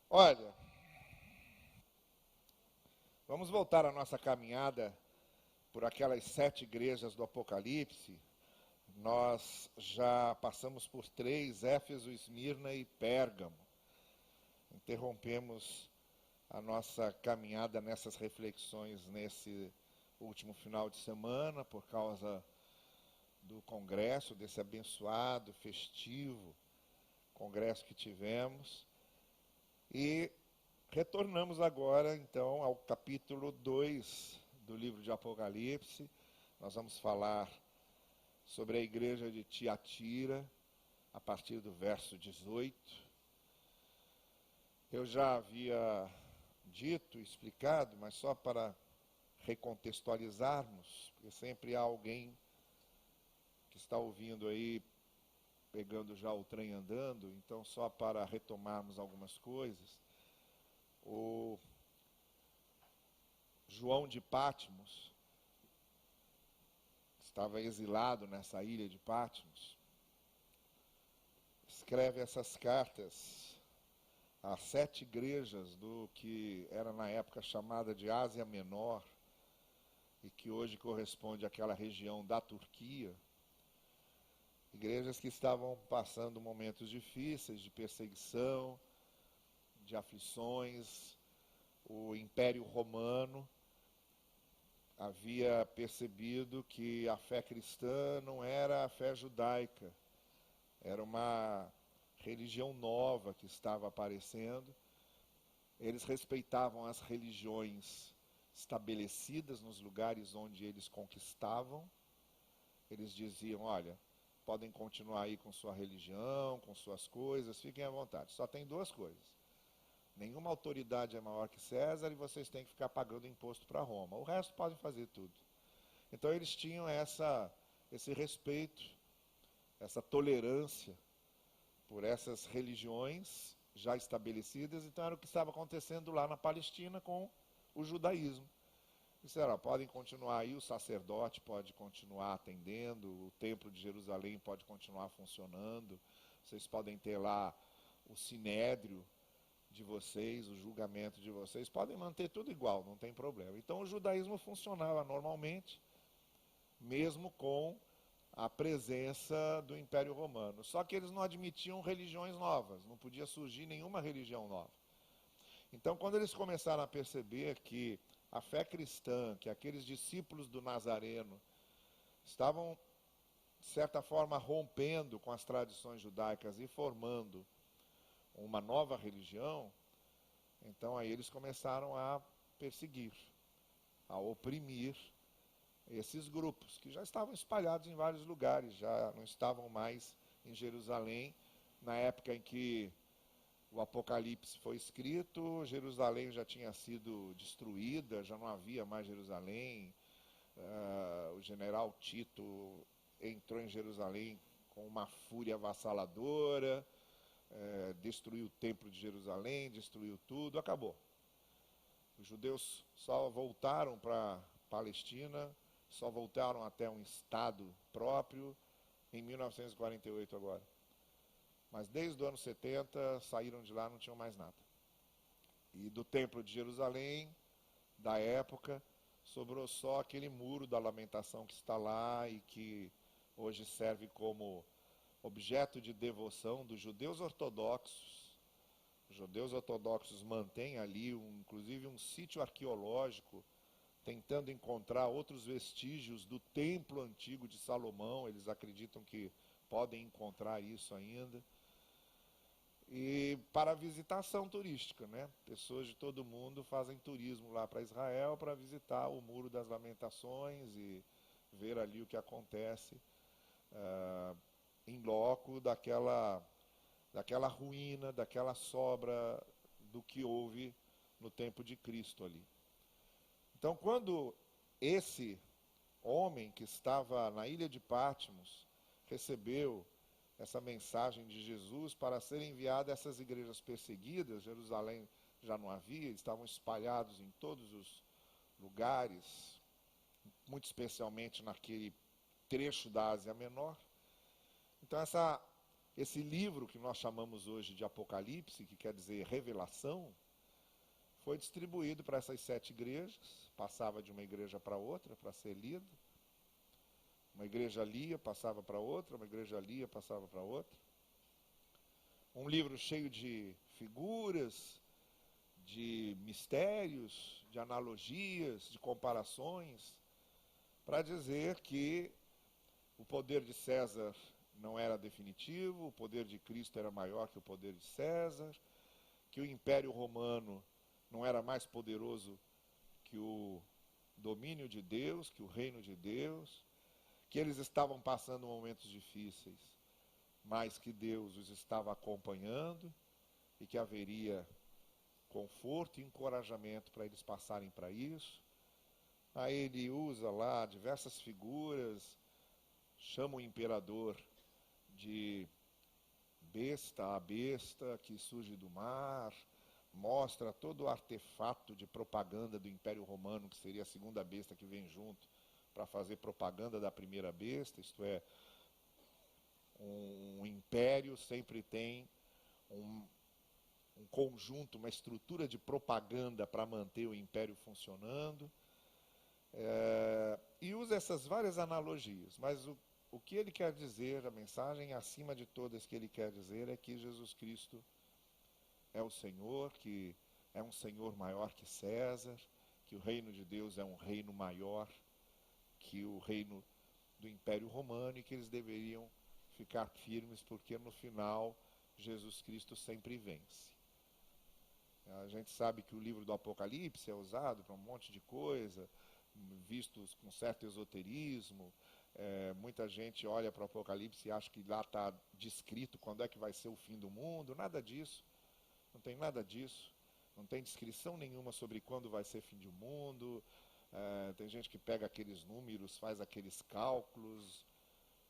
Olha, vamos voltar à nossa caminhada por aquelas 7 igrejas do Apocalipse. Nós já passamos por 3, Éfeso, Esmirna e Pérgamo. Interrompemos a nossa caminhada nessas reflexões nesse último final de semana por causa do congresso, desse abençoado, festivo congresso que tivemos. E retornamos agora, então, ao capítulo 2 do livro de Apocalipse. Nós vamos falar sobre a igreja de Tiatira, a partir do verso 18. Eu já havia dito, explicado, mas só para recontextualizarmos, porque sempre há alguém que está ouvindo aí, pegando já o trem andando, então só para retomarmos algumas coisas. O João de Patmos estava exilado nessa ilha de Patmos. Escreve essas cartas a 7 igrejas do que era na época chamada de Ásia Menor e que hoje corresponde àquela região da Turquia. Igrejas que estavam passando momentos difíceis de perseguição, de aflições. O Império Romano havia percebido que a fé cristã não era a fé judaica, era uma religião nova que estava aparecendo. Eles respeitavam as religiões estabelecidas nos lugares onde eles conquistavam. Eles diziam, olha, podem continuar aí com sua religião, com suas coisas, fiquem à vontade. Só tem 2 coisas. Nenhuma autoridade é maior que César e vocês têm que ficar pagando imposto para Roma. O resto podem fazer tudo. Então eles tinham esse respeito, essa tolerância por essas religiões já estabelecidas. Então era o que estava acontecendo lá na Palestina com o judaísmo. Disseram, podem continuar aí, o sacerdote pode continuar atendendo, o templo de Jerusalém pode continuar funcionando, vocês podem ter lá o sinédrio de vocês, o julgamento de vocês, podem manter tudo igual, não tem problema. Então o judaísmo funcionava normalmente, mesmo com a presença do Império Romano. Só que eles não admitiam religiões novas, não podia surgir nenhuma religião nova. Então quando eles começaram a perceber que a fé cristã, que aqueles discípulos do Nazareno estavam, de certa forma, rompendo com as tradições judaicas e formando uma nova religião, então aí eles começaram a perseguir, a oprimir esses grupos, que já estavam espalhados em vários lugares, já não estavam mais em Jerusalém. Na época em que o Apocalipse foi escrito, Jerusalém já tinha sido destruída, já não havia mais Jerusalém. O general Tito entrou em Jerusalém com uma fúria avassaladora, destruiu o templo de Jerusalém, destruiu tudo, acabou. Os judeus só voltaram para a Palestina, só voltaram até um estado próprio em 1948 agora. Mas desde o ano 70 saíram de lá, não tinham mais nada. E do templo de Jerusalém, da época, sobrou só aquele muro da lamentação que está lá e que hoje serve como objeto de devoção dos judeus ortodoxos. Os judeus ortodoxos mantêm ali, inclusive, um sítio arqueológico, tentando encontrar outros vestígios do templo antigo de Salomão. Eles acreditam que podem encontrar isso ainda. E para visitação turística, né? Pessoas de todo mundo fazem turismo lá para Israel para visitar o Muro das Lamentações e ver ali o que acontece em loco daquela ruína, daquela sobra do que houve no tempo de Cristo ali. Então, quando esse homem que estava na ilha de Patmos recebeu essa mensagem de Jesus para ser enviada a essas igrejas perseguidas, Jerusalém já não havia, estavam espalhados em todos os lugares, muito especialmente naquele trecho da Ásia Menor. Então essa Esse livro que nós chamamos hoje de Apocalipse, que quer dizer revelação, foi distribuído para essas 7 igrejas, passava de uma igreja para outra para ser lido. Uma igreja lia, passava para outra, uma igreja lia, passava para outra. Um livro cheio de figuras, de mistérios, de analogias, de comparações, para dizer que o poder de César não era definitivo, o poder de Cristo era maior que o poder de César, que o Império Romano não era mais poderoso que o domínio de Deus, que o reino de Deus, que eles estavam passando momentos difíceis, mas que Deus os estava acompanhando e que haveria conforto e encorajamento para eles passarem para isso. Aí ele usa lá diversas figuras, chama o imperador de besta, a besta que surge do mar, mostra todo o artefato de propaganda do Império Romano, que seria a segunda besta que vem junto, para fazer propaganda da primeira besta, isto é, um império sempre tem um conjunto, uma estrutura de propaganda para manter o império funcionando, e usa essas várias analogias, mas o que ele quer dizer, a mensagem acima de todas que ele quer dizer é que Jesus Cristo é o Senhor, que é um Senhor maior que César, que o reino de Deus é um reino maior que o reino do Império Romano e que eles deveriam ficar firmes porque no final Jesus Cristo sempre vence. A gente sabe que o livro do Apocalipse é usado para um monte de coisa, vistos com certo esoterismo. Muita gente olha para o Apocalipse e acha que lá está descrito quando é que vai ser o fim do mundo. Nada disso. Não tem nada disso. Não tem descrição nenhuma sobre quando vai ser fim do mundo. Tem gente que pega aqueles números, faz aqueles cálculos.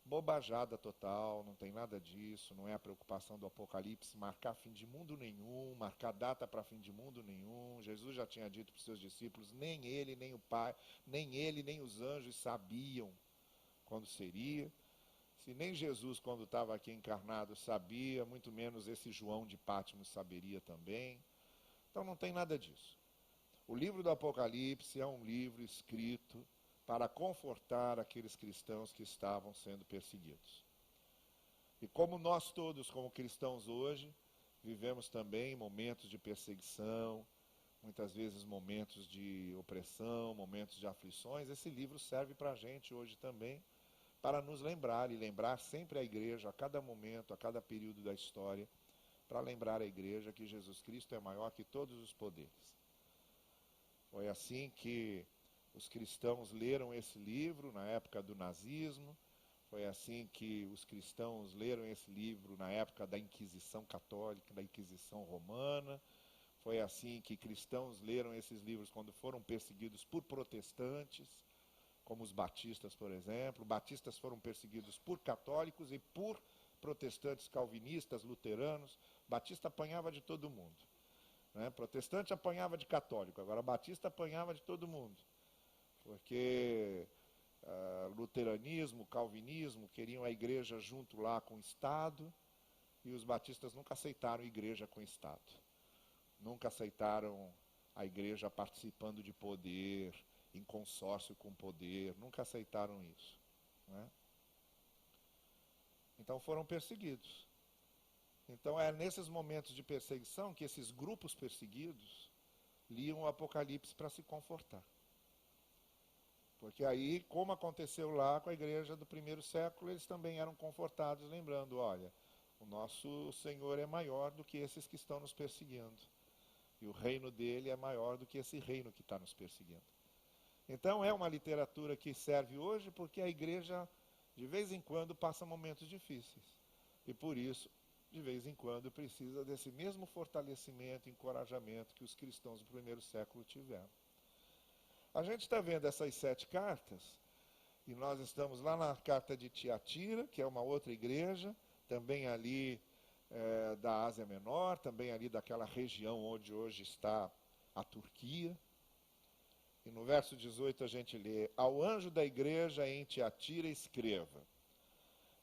Bobajada total, não tem nada disso. Não é a preocupação do Apocalipse marcar fim de mundo nenhum, marcar data para fim de mundo nenhum. Jesus já tinha dito para os seus discípulos, nem ele, nem o Pai, nem ele, nem os anjos sabiam quando seria. Se nem Jesus, quando estava aqui encarnado, sabia, muito menos esse João de Patmos saberia também. Então não tem nada disso. O livro do Apocalipse é um livro escrito para confortar aqueles cristãos que estavam sendo perseguidos. E como nós todos, como cristãos hoje, vivemos também momentos de perseguição, muitas vezes momentos de opressão, momentos de aflições, esse livro serve para a gente hoje também, para nos lembrar e lembrar sempre a igreja, a cada momento, a cada período da história, para lembrar a igreja que Jesus Cristo é maior que todos os poderes. Foi assim que os cristãos leram esse livro na época do nazismo, foi assim que os cristãos leram esse livro na época da Inquisição Católica, da Inquisição Romana, foi assim que cristãos leram esses livros quando foram perseguidos por protestantes, como os batistas, por exemplo. Batistas foram perseguidos por católicos e por protestantes calvinistas, luteranos. Batista apanhava de todo mundo. Protestante apanhava de católico, agora batista apanhava de todo mundo. Porque luteranismo, calvinismo queriam a igreja junto lá com o Estado, e os batistas nunca aceitaram igreja com o Estado. Nunca aceitaram a igreja participando de poder, em consórcio com poder, nunca aceitaram isso. Então foram perseguidos. Então é nesses momentos de perseguição que esses grupos perseguidos liam o Apocalipse para se confortar. Porque aí, como aconteceu lá com a igreja do primeiro século, eles também eram confortados, lembrando, olha, o nosso Senhor é maior do que esses que estão nos perseguindo. E o reino dele é maior do que esse reino que está nos perseguindo. Então é uma literatura que serve hoje porque a igreja, de vez em quando, passa momentos difíceis. E por isso, de vez em quando, precisa desse mesmo fortalecimento e encorajamento que os cristãos do primeiro século tiveram. A gente está vendo essas 7 cartas, e nós estamos lá na carta de Tiatira, que é uma outra igreja, também ali da Ásia Menor, também ali daquela região onde hoje está a Turquia. E no verso 18 a gente lê, ao anjo da igreja em Tiatira escreva,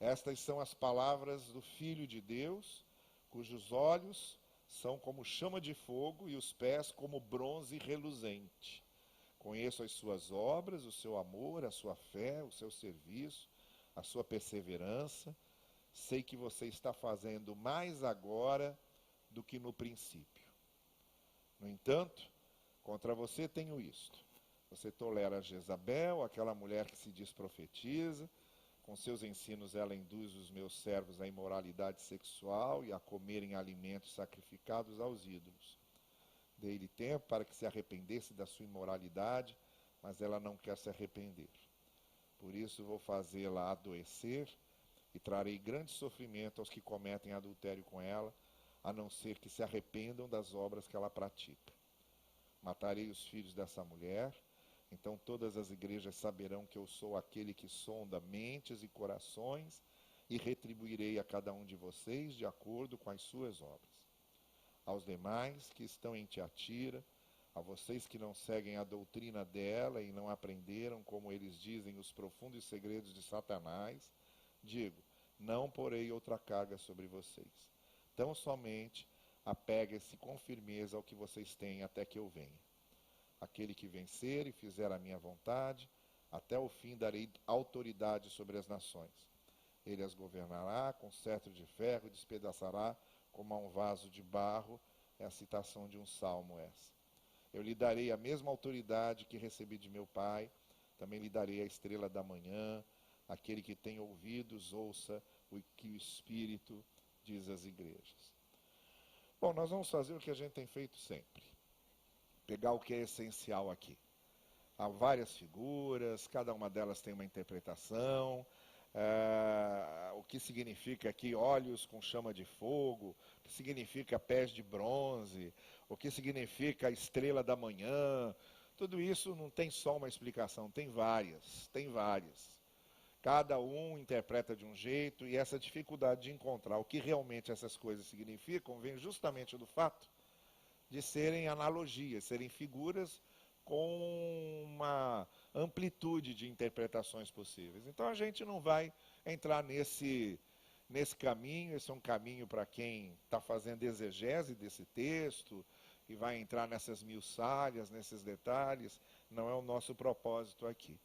Estas são as palavras do Filho de Deus, cujos olhos são como chama de fogo e os pés como bronze reluzente. Conheço as suas obras, o seu amor, a sua fé, o seu serviço, a sua perseverança. Sei que você está fazendo mais agora do que no princípio. No entanto, contra você tenho isto. Você tolera Jezabel, aquela mulher que se diz profetiza. Com seus ensinos ela induz os meus servos à imoralidade sexual e a comerem alimentos sacrificados aos ídolos. Dei-lhe tempo para que se arrependesse da sua imoralidade, mas ela não quer se arrepender. Por isso vou fazê-la adoecer e trarei grande sofrimento aos que cometem adultério com ela, a não ser que se arrependam das obras que ela pratica. Matarei os filhos dessa mulher, então todas as igrejas saberão que eu sou aquele que sonda mentes e corações e retribuirei a cada um de vocês de acordo com as suas obras. Aos demais que estão em Tiatira, a vocês que não seguem a doutrina dela e não aprenderam, como eles dizem, os profundos segredos de Satanás, digo, não porei outra carga sobre vocês. Tão somente apeguem-se com firmeza ao que vocês têm até que eu venha. Aquele que vencer e fizer a minha vontade, até o fim darei autoridade sobre as nações. Ele as governará com cetro de ferro e despedaçará como a um vaso de barro. É a citação de um salmo essa. Eu lhe darei a mesma autoridade que recebi de meu Pai, também lhe darei a estrela da manhã. Aquele que tem ouvidos, ouça o que o Espírito diz às igrejas. Bom, nós vamos fazer o que a gente tem feito sempre. Pegar o que é essencial aqui. Há várias figuras, cada uma delas tem uma interpretação. O que significa aqui olhos com chama de fogo, o que significa pés de bronze, o que significa estrela da manhã. Tudo isso não tem só uma explicação, tem várias. Cada um interpreta de um jeito, e essa dificuldade de encontrar o que realmente essas coisas significam vem justamente do fato de serem analogias, serem figuras com uma amplitude de interpretações possíveis. Então a gente não vai entrar nesse caminho. Esse é um caminho para quem está fazendo exegese desse texto e vai entrar nessas miuçalhas, nesses detalhes. Não é o nosso propósito aqui.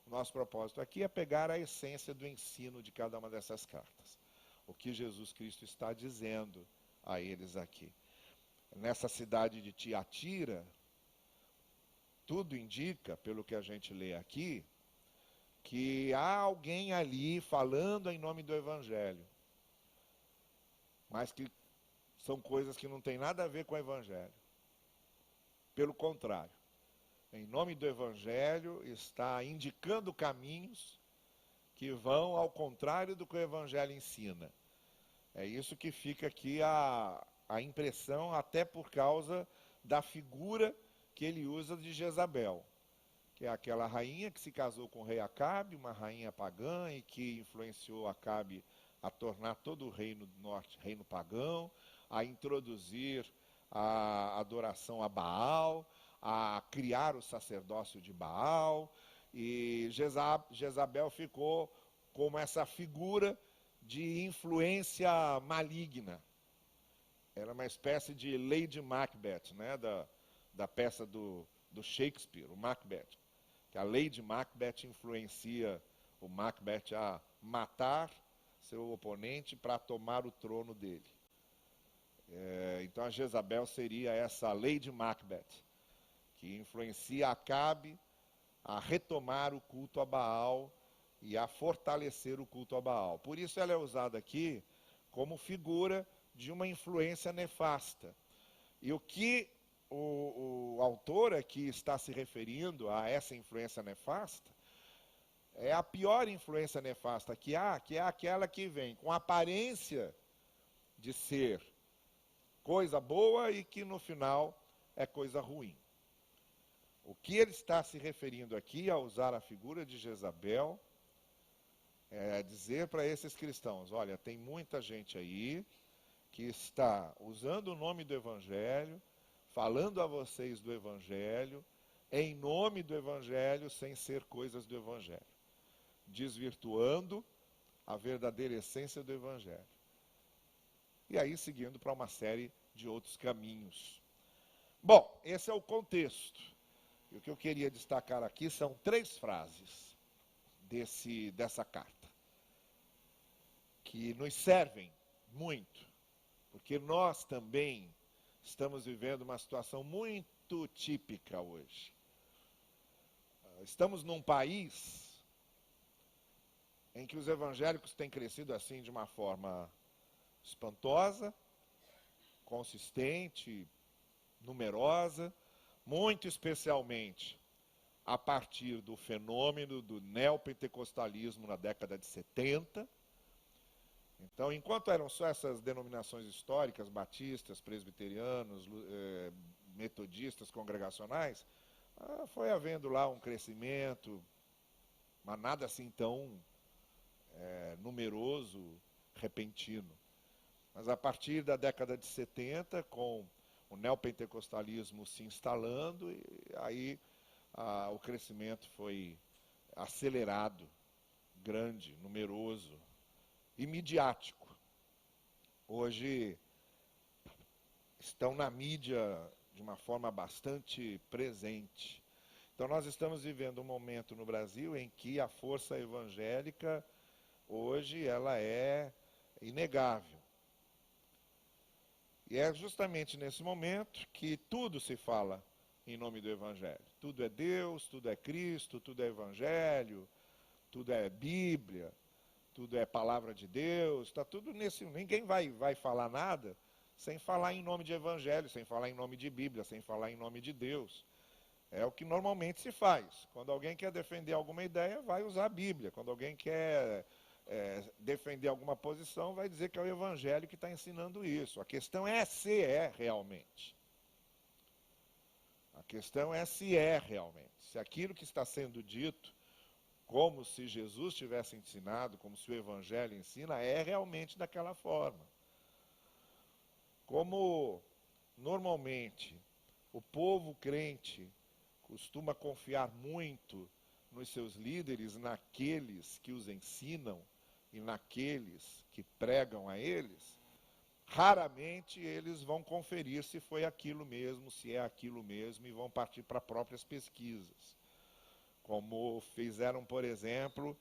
O nosso propósito aqui é pegar a essência do ensino de cada uma dessas cartas. O que Jesus Cristo está dizendo a eles aqui. Nessa cidade de Tiatira, tudo indica, pelo que a gente lê aqui, que há alguém ali falando em nome do Evangelho, mas que são coisas que não têm nada a ver com o Evangelho. Pelo contrário, em nome do Evangelho está indicando caminhos que vão ao contrário do que o Evangelho ensina. É isso que fica aqui a impressão, até por causa da figura que ele usa de Jezabel, que é aquela rainha que se casou com o rei Acabe, uma rainha pagã e que influenciou Acabe a tornar todo o reino do norte reino pagão, a introduzir a adoração a Baal, a criar o sacerdócio de Baal, e Jezabel ficou como essa figura de influência maligna. Era uma espécie de Lady Macbeth, né, da peça do Shakespeare, o Macbeth. Que a Lady Macbeth influencia o Macbeth a matar seu oponente para tomar o trono dele. Então a Jezabel seria essa Lady Macbeth, que influencia Acabe a retomar o culto a Baal e a fortalecer o culto a Baal. Por isso ela é usada aqui como figura de uma influência nefasta. E o que o autor aqui está se referindo a essa influência nefasta é a pior influência nefasta que há, que é aquela que vem com aparência de ser coisa boa e que no final é coisa ruim. O que ele está se referindo aqui ao usar a figura de Jezabel é dizer para esses cristãos, olha, tem muita gente aí que está usando o nome do Evangelho, falando a vocês do Evangelho, em nome do Evangelho, sem ser coisas do Evangelho. Desvirtuando a verdadeira essência do Evangelho. E aí seguindo para uma série de outros caminhos. Bom, esse é o contexto. E o que eu queria destacar aqui são 3 frases dessa carta, que nos servem muito, porque nós também estamos vivendo uma situação muito típica hoje. Estamos num país em que os evangélicos têm crescido assim de uma forma espantosa, consistente, numerosa, muito especialmente a partir do fenômeno do neopentecostalismo na década de 70. Então, enquanto eram só essas denominações históricas, batistas, presbiterianos, metodistas, congregacionais, foi havendo lá um crescimento, mas nada assim tão numeroso, repentino. Mas a partir da década de 70, com o neopentecostalismo se instalando, e aí o crescimento foi acelerado, grande, numeroso e midiático. Hoje estão na mídia de uma forma bastante presente. Então nós estamos vivendo um momento no Brasil em que a força evangélica hoje ela é inegável. E é justamente nesse momento que tudo se fala em nome do Evangelho. Tudo é Deus, tudo é Cristo, tudo é Evangelho, tudo é Bíblia, tudo é Palavra de Deus, está tudo nesse... Ninguém vai falar nada sem falar em nome de Evangelho, sem falar em nome de Bíblia, sem falar em nome de Deus. É o que normalmente se faz. Quando alguém quer defender alguma ideia, vai usar a Bíblia. Quando alguém quer defender alguma posição, vai dizer que é o Evangelho que está ensinando isso. A questão é se é realmente. A questão é se é realmente. Se aquilo que está sendo dito, como se Jesus tivesse ensinado, como se o Evangelho ensina, é realmente daquela forma. Como normalmente o povo crente costuma confiar muito nos seus líderes, naqueles que os ensinam e naqueles que pregam a eles, raramente eles vão conferir se foi aquilo mesmo, se é aquilo mesmo, e vão partir para próprias pesquisas. Como fizeram, por exemplo,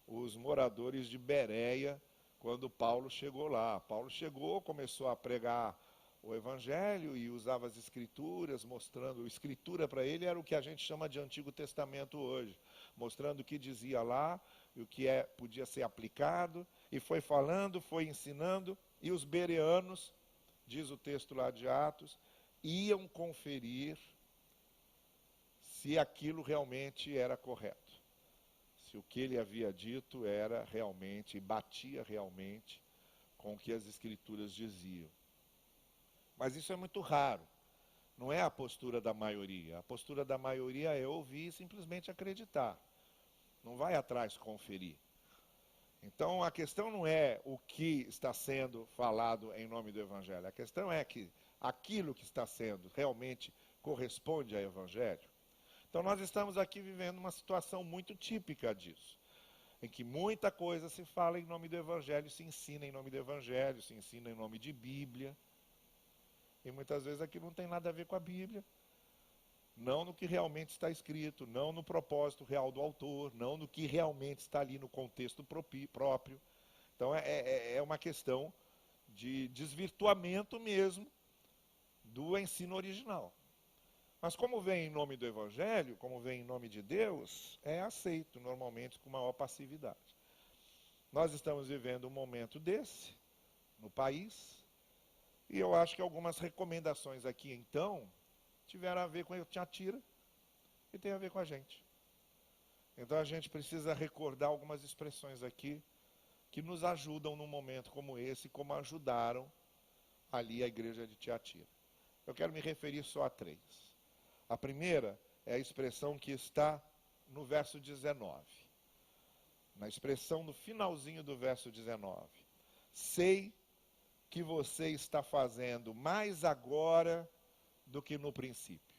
os moradores de Bereia, quando Paulo chegou lá. Paulo chegou, começou a pregar o Evangelho e usava as Escrituras, mostrando... Escritura para ele era o que a gente chama de Antigo Testamento hoje, mostrando o que dizia lá e o que podia ser aplicado, e foi falando, foi ensinando, e os bereanos, diz o texto lá de Atos, iam conferir se aquilo realmente era correto, se o que ele havia dito era realmente, batia realmente com o que as Escrituras diziam. Mas isso é muito raro, não é a postura da maioria. A postura da maioria é ouvir e simplesmente acreditar, não vai atrás conferir. Então a questão não é o que está sendo falado em nome do Evangelho, a questão é que aquilo que está sendo realmente corresponde ao Evangelho. Então nós estamos aqui vivendo uma situação muito típica disso, em que muita coisa se fala em nome do Evangelho, se ensina em nome do Evangelho, se ensina em nome de Bíblia, e muitas vezes aquilo não tem nada a ver com a Bíblia, não no que realmente está escrito, não no propósito real do autor, não no que realmente está ali no contexto próprio. Então é uma questão de desvirtuamento mesmo do ensino original. Mas como vem em nome do Evangelho, como vem em nome de Deus, é aceito normalmente com maior passividade. Nós estamos vivendo um momento desse no país, e eu acho que algumas recomendações aqui então tiveram a ver com Tiatira e tem a ver com a gente. Então a gente precisa recordar algumas expressões aqui que nos ajudam num momento como esse, como ajudaram ali a igreja de Tiatira. Eu quero me referir só a 3. A primeira é a expressão que está no verso 19. Na expressão no finalzinho do verso 19. Sei que você está fazendo mais agora do que no princípio.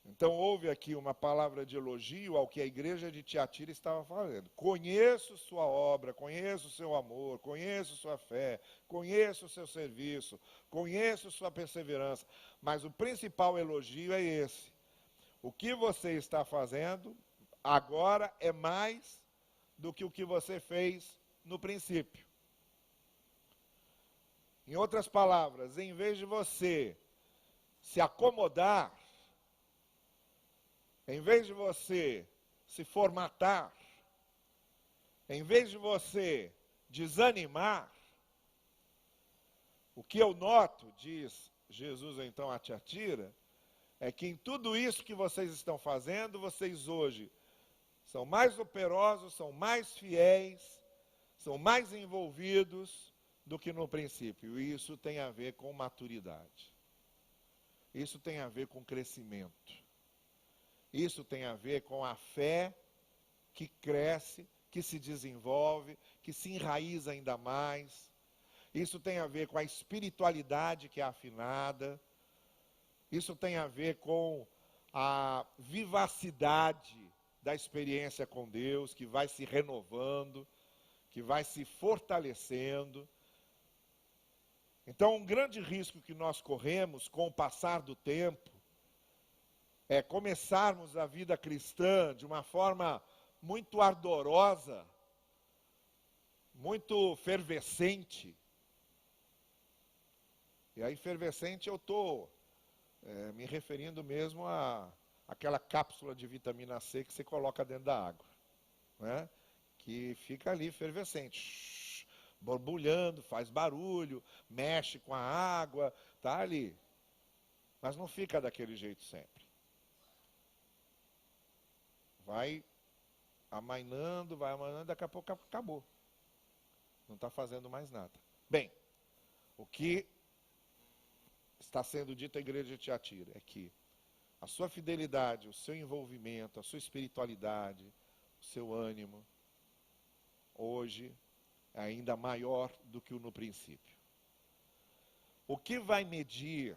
Então houve aqui uma palavra de elogio ao que a igreja de Tiatira estava fazendo. Conheço sua obra, conheço seu amor, conheço sua fé, conheço o seu serviço, conheço sua perseverança. Mas o principal elogio é esse. O que você está fazendo agora é mais do que o que você fez no princípio. Em outras palavras, em vez de você se acomodar, em vez de você se formatar, em vez de você desanimar, o que eu noto, diz Jesus então a Tiatira, é que em tudo isso que vocês estão fazendo, vocês hoje são mais operosos, são mais fiéis, são mais envolvidos do que no princípio. E isso tem a ver com maturidade. Isso tem a ver com crescimento. Isso tem a ver com a fé que cresce, que se desenvolve, que se enraiza ainda mais. Isso tem a ver com a espiritualidade que é afinada. Isso tem a ver com a vivacidade da experiência com Deus, que vai se renovando, que vai se fortalecendo. Então, um grande risco que nós corremos com o passar do tempo é começarmos a vida cristã de uma forma muito ardorosa, muito fervescente. E a efervescente eu estou me referindo mesmo àquela cápsula de vitamina C que você coloca dentro da água, né? Que fica ali efervescente, borbulhando, faz barulho, mexe com a água, está ali. Mas não fica daquele jeito sempre. Vai amainando, daqui a pouco acabou. Não está fazendo mais nada. Bem, o que está sendo dito à igreja de Tiatira é que a sua fidelidade, o seu envolvimento, a sua espiritualidade, o seu ânimo, hoje é ainda maior do que o no princípio. O que vai medir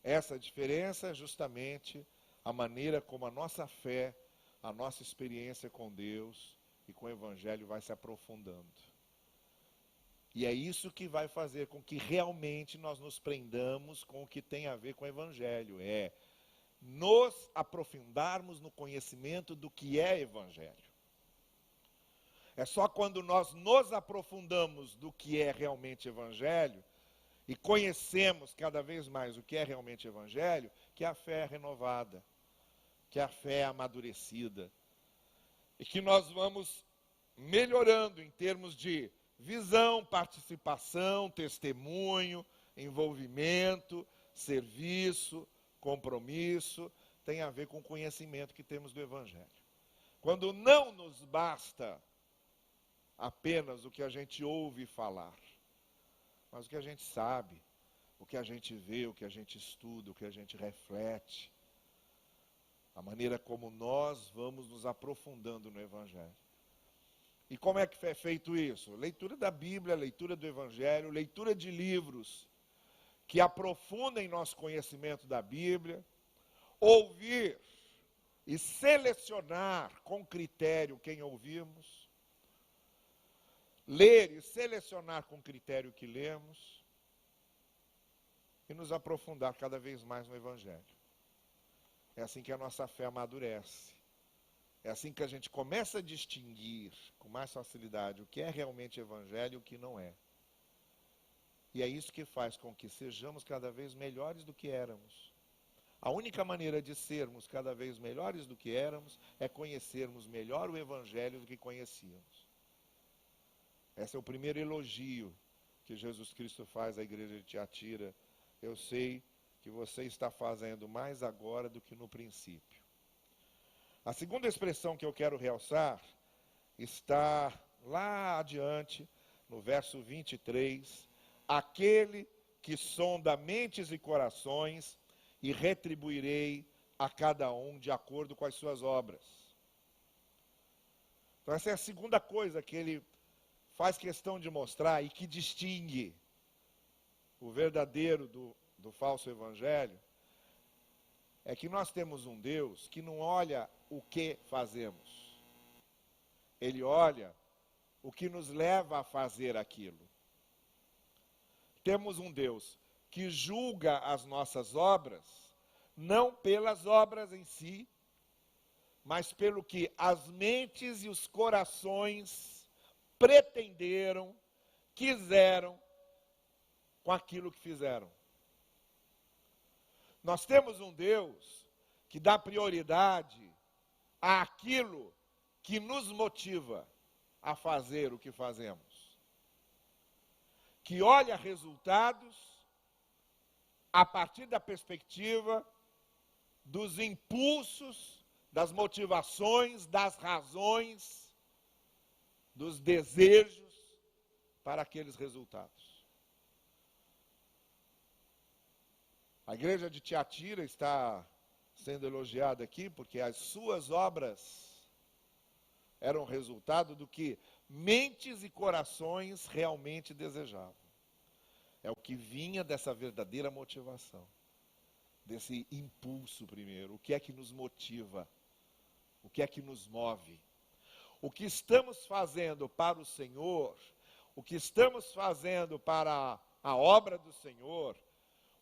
essa diferença é justamente a maneira como a nossa fé, a nossa experiência com Deus e com o Evangelho vai se aprofundando. E é isso que vai fazer com que realmente nós nos prendamos com o que tem a ver com o Evangelho. É nos aprofundarmos no conhecimento do que é Evangelho. É só quando nós nos aprofundamos do que é realmente Evangelho e conhecemos cada vez mais o que é realmente Evangelho, que a fé é renovada, que a fé é amadurecida e que nós vamos melhorando em termos de visão, participação, testemunho, envolvimento, serviço, compromisso, tem a ver com o conhecimento que temos do Evangelho. Quando não nos basta apenas o que a gente ouve falar, mas o que a gente sabe, o que a gente vê, o que a gente estuda, o que a gente reflete, a maneira como nós vamos nos aprofundando no Evangelho. E como é que é feito isso? Leitura da Bíblia, leitura do Evangelho, leitura de livros que aprofundem nosso conhecimento da Bíblia, ouvir e selecionar com critério quem ouvimos, ler e selecionar com critério o que lemos e nos aprofundar cada vez mais no Evangelho. É assim que a nossa fé amadurece. É assim que a gente começa a distinguir com mais facilidade o que é realmente Evangelho e o que não é. E é isso que faz com que sejamos cada vez melhores do que éramos. A única maneira de sermos cada vez melhores do que éramos é conhecermos melhor o Evangelho do que conhecíamos. Esse é o primeiro elogio que Jesus Cristo faz à igreja de Tiatira. Eu sei que você está fazendo mais agora do que no princípio. A segunda expressão que eu quero realçar está lá adiante, no verso 23. Aquele que sonda mentes e corações, e retribuirei a cada um de acordo com as suas obras. Então essa é a segunda coisa que ele faz questão de mostrar e que distingue o verdadeiro do falso evangelho. é que nós temos um Deus que não olha o que fazemos. Ele olha o que nos leva a fazer aquilo. Temos um Deus que julga as nossas obras, não pelas obras em si, mas pelo que as mentes e os corações pretenderam, quiseram com aquilo que fizeram. Nós temos um Deus que dá prioridade àquilo que nos motiva a fazer o que fazemos. Que olha resultados a partir da perspectiva dos impulsos, das motivações, das razões, dos desejos para aqueles resultados. A igreja de Tiatira está sendo elogiada aqui porque as suas obras eram resultado do que mentes e corações realmente desejavam. É o que vinha dessa verdadeira motivação, desse impulso primeiro. O que é que nos motiva? O que é que nos move? O que estamos fazendo para o Senhor, o que estamos fazendo para a obra do Senhor,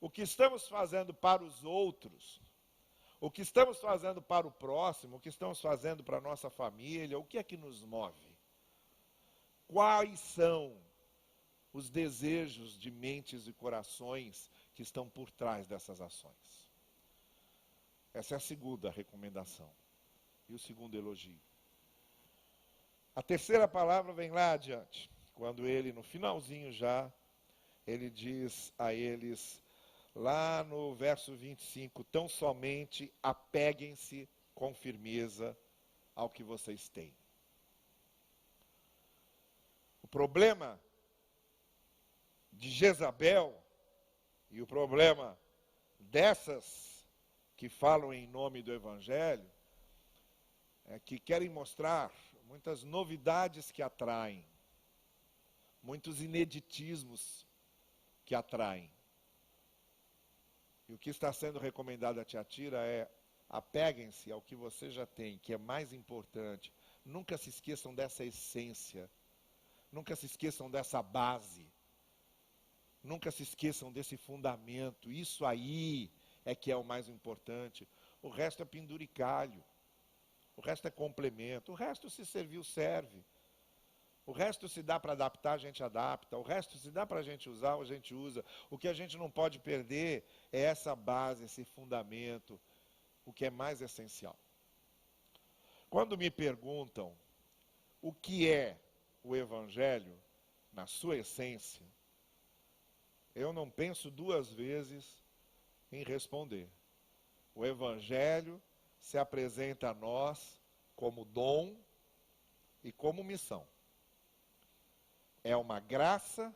o que estamos fazendo para os outros, o que estamos fazendo para o próximo, o que estamos fazendo para a nossa família, o que é que nos move? Quais são os desejos de mentes e corações que estão por trás dessas ações? Essa é a segunda recomendação. E o segundo elogio. A terceira palavra vem lá adiante, quando ele, no finalzinho já, ele diz a eles, lá no verso 25, tão somente apeguem-se com firmeza ao que vocês têm. O problema de Jezabel e o problema dessas que falam em nome do Evangelho é que querem mostrar muitas novidades que atraem, muitos ineditismos que atraem. E o que está sendo recomendado a Tiatira é: apeguem-se ao que você já tem, que é mais importante. Nunca se esqueçam dessa essência. Nunca se esqueçam dessa base. Nunca se esqueçam desse fundamento. Isso aí é que é o mais importante. O resto é penduricalho. O resto é complemento. O resto, se serviu, serve. O resto, se dá para adaptar, a gente adapta. O resto, se dá para a gente usar, a gente usa. O que a gente não pode perder é essa base, esse fundamento, o que é mais essencial. Quando me perguntam o que é o Evangelho, na sua essência, eu não penso duas vezes em responder. O Evangelho se apresenta a nós como dom e como missão. É uma graça,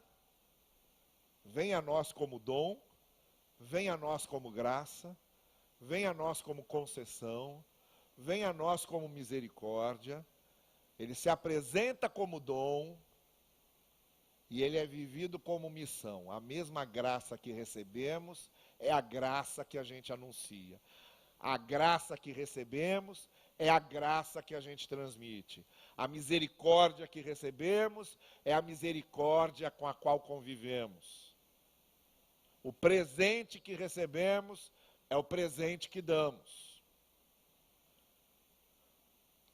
vem a nós como dom, vem a nós como graça, vem a nós como concessão, vem a nós como misericórdia. Ele se apresenta como dom e ele é vivido como missão. A mesma graça que recebemos é a graça que a gente anuncia. A graça que recebemos é a graça que a gente transmite. A misericórdia que recebemos é a misericórdia com a qual convivemos. O presente que recebemos é o presente que damos.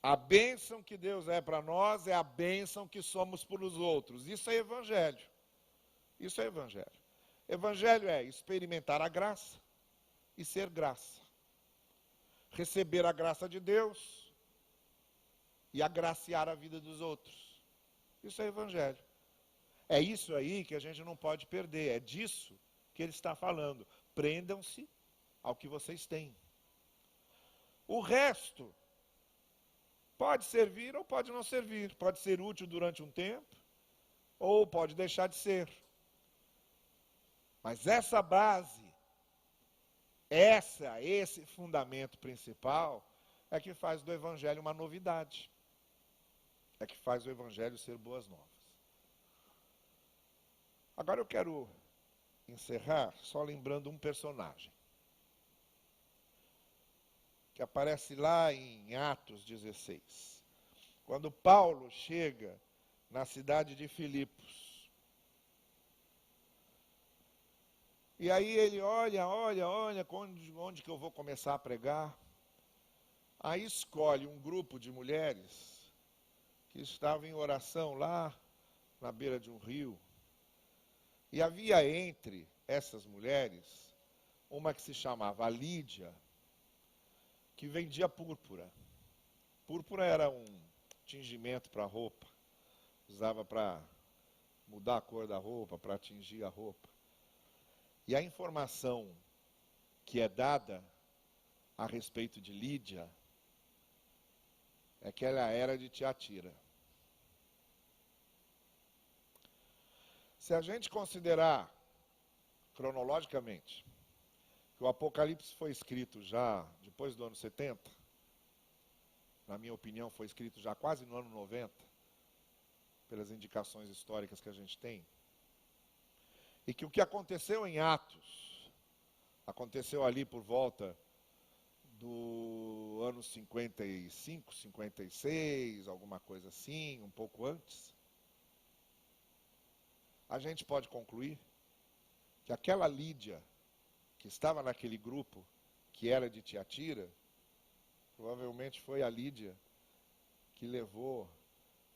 A bênção que Deus é para nós é a bênção que somos para os outros. Isso é Evangelho. Isso é Evangelho. Evangelho é experimentar a graça e ser graça. Receber a graça de Deus e agraciar a vida dos outros. Isso é Evangelho. É isso aí que a gente não pode perder. É disso que ele está falando. Prendam-se ao que vocês têm. O resto pode servir ou pode não servir. Pode ser útil durante um tempo ou pode deixar de ser. Mas essa base, esse fundamento principal é que faz do Evangelho uma novidade. É que faz o Evangelho ser boas novas. Agora eu quero encerrar só lembrando um personagem. que aparece lá em Atos 16. Quando Paulo chega na cidade de Filipos. E aí ele olha, onde que eu vou começar a pregar? Aí escolhe um grupo de mulheres que estavam em oração lá na beira de um rio. E havia entre essas mulheres uma que se chamava Lídia, que vendia púrpura. Púrpura era um tingimento para roupa. Usava para mudar a cor da roupa, para tingir a roupa. E a informação que é dada a respeito de Lídia é que ela era de Tiatira. Se a gente considerar cronologicamente que o Apocalipse foi escrito já depois do ano 70, na minha opinião foi escrito já quase no ano 90, pelas indicações históricas que a gente tem, e que o que aconteceu em Atos, aconteceu ali por volta do ano 55, 56, alguma coisa assim, um pouco antes, a gente pode concluir que aquela Lídia, que estava naquele grupo, que era de Tiatira, provavelmente foi a Lídia que levou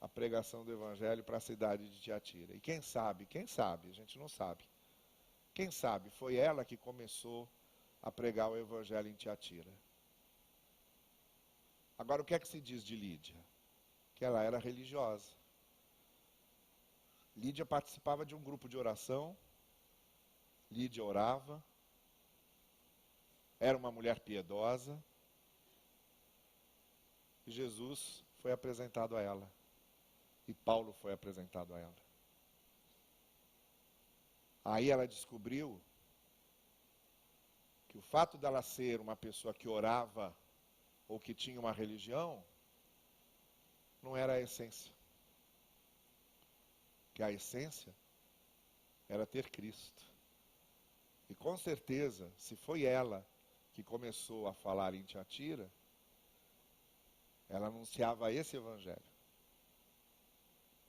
a pregação do Evangelho para a cidade de Tiatira. E quem sabe, a gente não sabe. Quem sabe foi ela que começou a pregar o Evangelho em Tiatira. Agora, o que é que se diz de Lídia? Que ela era religiosa. Lídia participava de um grupo de oração. Lídia orava. Era uma mulher piedosa. E Jesus foi apresentado a ela. E Paulo foi apresentado a ela. Aí ela descobriu que o fato dela ser uma pessoa que orava ou que tinha uma religião não era a essência. Que a essência era ter Cristo. E com certeza, se foi ela que começou a falar em Tiatira, ela anunciava esse evangelho.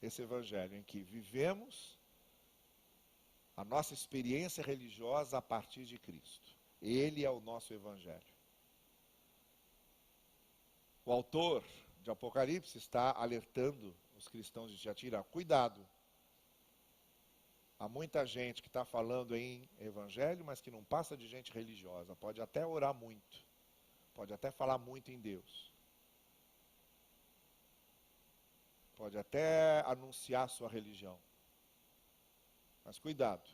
Esse evangelho em que vivemos a nossa experiência religiosa a partir de Cristo. Ele é o nosso evangelho. O autor de Apocalipse está alertando os cristãos de Tiatira: cuidado. Há muita gente que está falando em evangelho, mas que não passa de gente religiosa. Pode até orar muito. Pode até falar muito em Deus. Pode até anunciar sua religião. Mas cuidado.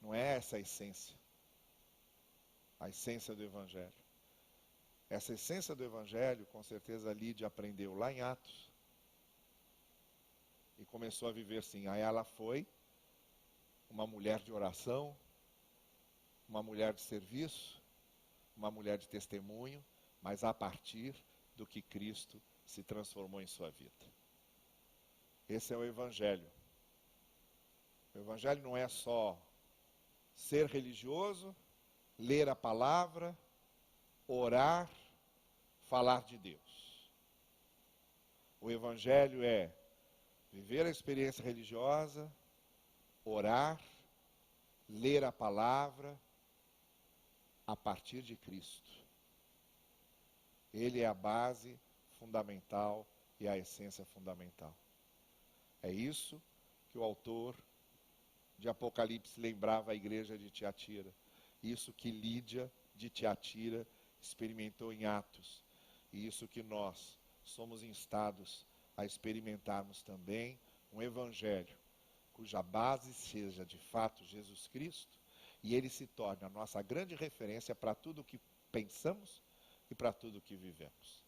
Não é essa a essência. A essência do evangelho. Essa essência do evangelho, com certeza, Lídia aprendeu lá em Atos. E começou a viver assim. Aí ela foi uma mulher de oração, uma mulher de serviço, uma mulher de testemunho, mas a partir do que Cristo se transformou em sua vida. Esse é o evangelho. O evangelho não é só ser religioso, ler a palavra, orar, falar de Deus. O evangelho é viver a experiência religiosa, orar, ler a palavra a partir de Cristo. Ele é a base fundamental e a essência fundamental. É isso que o autor de Apocalipse lembrava à igreja de Tiatira. Isso que Lídia de Tiatira experimentou em Atos. E isso que nós somos instados a experimentarmos também, um evangelho cuja base seja de fato Jesus Cristo, e ele se torne a nossa grande referência para tudo o que pensamos e para tudo o que vivemos.